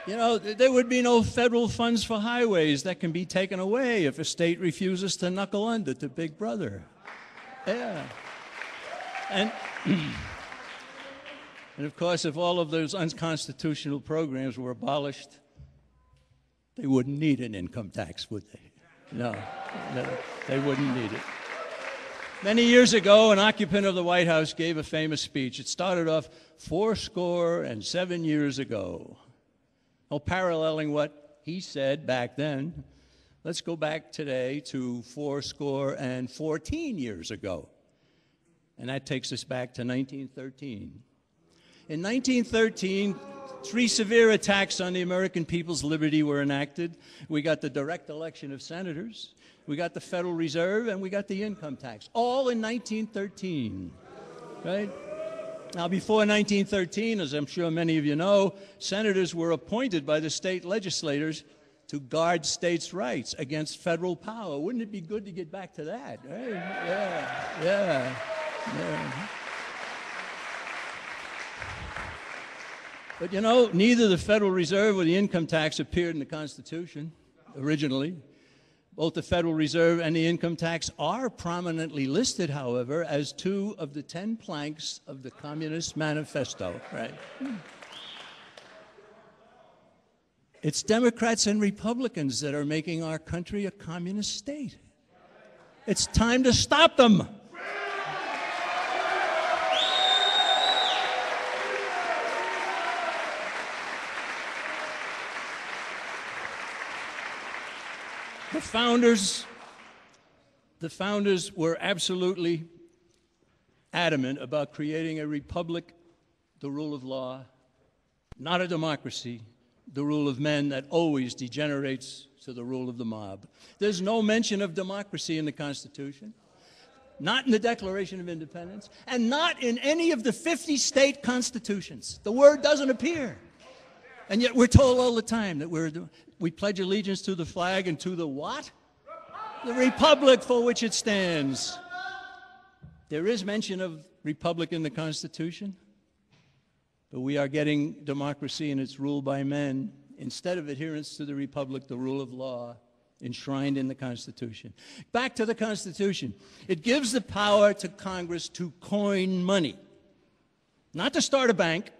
You know, there would be no federal funds for highways that can be taken away if a state refuses to knuckle under to Big Brother. Yeah. And, and of course, if all of those unconstitutional programs were abolished, they wouldn't need an income tax, would they? No, they wouldn't need it. Many years ago, an occupant of the White House gave a famous speech. It started off 77 years ago. Well, paralleling what he said back then, let's go back today to 14 years ago. And that takes us back to 1913. In 1913, 3 severe attacks on the American people's liberty were enacted. We got the direct election of senators, we got the Federal Reserve, and we got the income tax, all in 1913, right? Now, before 1913, as I'm sure many of you know, senators were appointed by the state legislators to guard states' rights against federal power. Wouldn't it be good to get back to that, right? Yeah. But you know, neither the Federal Reserve or the income tax appeared in the Constitution originally. Both the Federal Reserve and the income tax are prominently listed, however, as 2 of the 10 planks of the Communist Manifesto, right? It's Democrats and Republicans that are making our country a communist state. It's time to stop them. The founders were absolutely adamant about creating a republic, the rule of law, not a democracy, the rule of men that always degenerates to the rule of the mob. There's no mention of democracy in the Constitution, not in the Declaration of Independence, and not in any of the 50 state constitutions. The word doesn't appear. And yet we're told all the time that we pledge allegiance to the flag and to the what? The republic for which it stands. There is mention of republic in the Constitution, but we are getting democracy and it's ruled by men instead of adherence to the republic, the rule of law enshrined in the Constitution. Back to the Constitution. It gives the power to Congress to coin money, not to start a bank,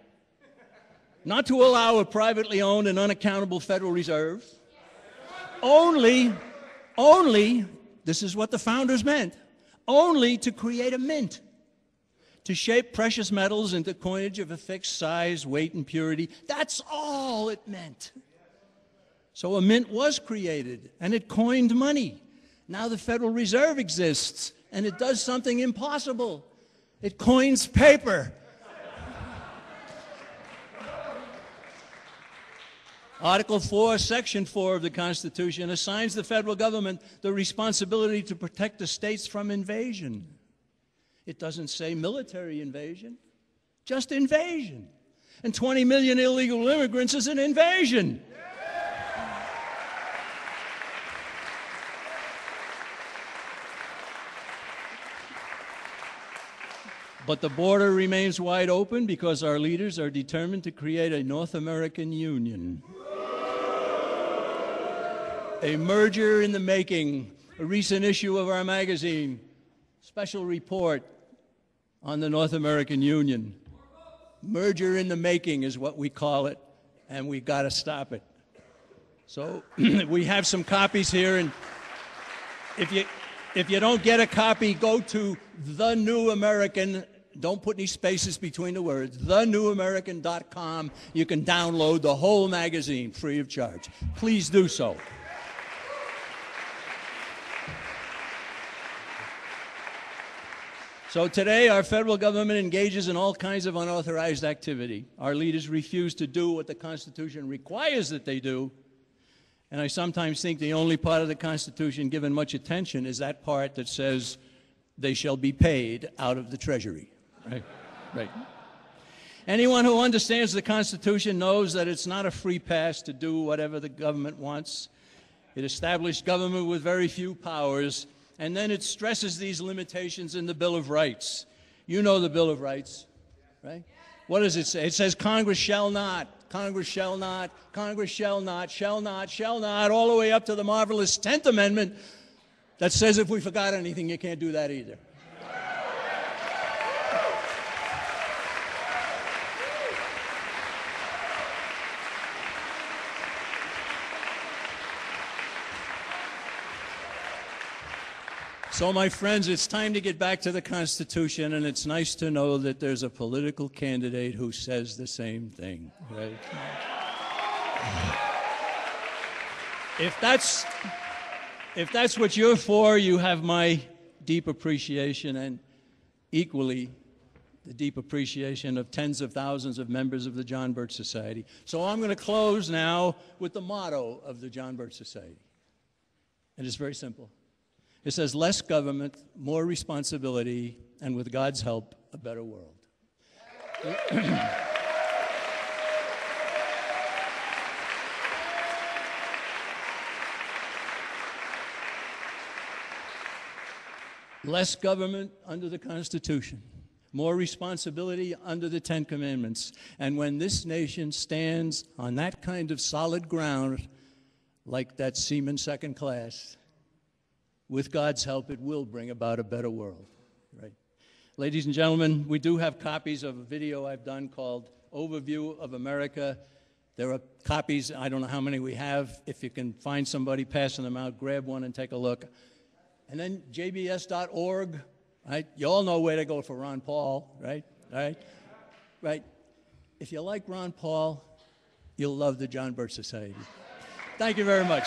not to allow a privately owned and unaccountable Federal Reserve. Only, this is what the founders meant, only to create a mint, to shape precious metals into coinage of a fixed size, weight, and purity. That's all it meant. So a mint was created, and it coined money. Now the Federal Reserve exists, and it does something impossible. It coins paper. Article 4, Section 4 of the Constitution assigns the federal government the responsibility to protect the states from invasion. It doesn't say military invasion, just invasion. And 20 million illegal immigrants is an invasion. But the border remains wide open because our leaders are determined to create a North American Union. A merger in the making, a recent issue of our magazine, special report on the North American Union. Merger in the making is what we call it, and we've got to stop it. So we have some copies here, and if you don't get a copy, go to The New American. Don't put any spaces between the words. thenewamerican.com. You can download the whole magazine free of charge. Please do so. So today, our federal government engages in all kinds of unauthorized activity. Our leaders refuse to do what the Constitution requires that they do. And I sometimes think the only part of the Constitution given much attention is that part that says they shall be paid out of the Treasury. Right. Anyone who understands the Constitution knows that it's not a free pass to do whatever the government wants. It established government with very few powers, and then it stresses these limitations in the Bill of Rights. You know the Bill of Rights, right? What does it say? It says Congress shall not Congress shall not, Congress shall not, shall not, shall not, all the way up to the marvelous 10th Amendment that says if we forgot anything, you can't do that either. So, my friends, it's time to get back to the Constitution, and it's nice to know that there's a political candidate who says the same thing. Right? If that's what you're for, you have my deep appreciation, and equally the deep appreciation of tens of thousands of members of the John Birch Society. So I'm going to close now with the motto of the John Birch Society. And it's very simple. It says, less government, more responsibility, and with God's help, a better world. Less government under the Constitution, more responsibility under the Ten Commandments. And when this nation stands on that kind of solid ground, like that seaman second class, with God's help, it will bring about a better world, right? Ladies and gentlemen, we do have copies of a video I've done called Overview of America. There are copies, I don't know how many we have. If you can find somebody passing them out, grab one and take a look. And then jbs.org, right? You all know where to go for Ron Paul, right? All right? Right. If you like Ron Paul, you'll love the John Birch Society. Thank you very much.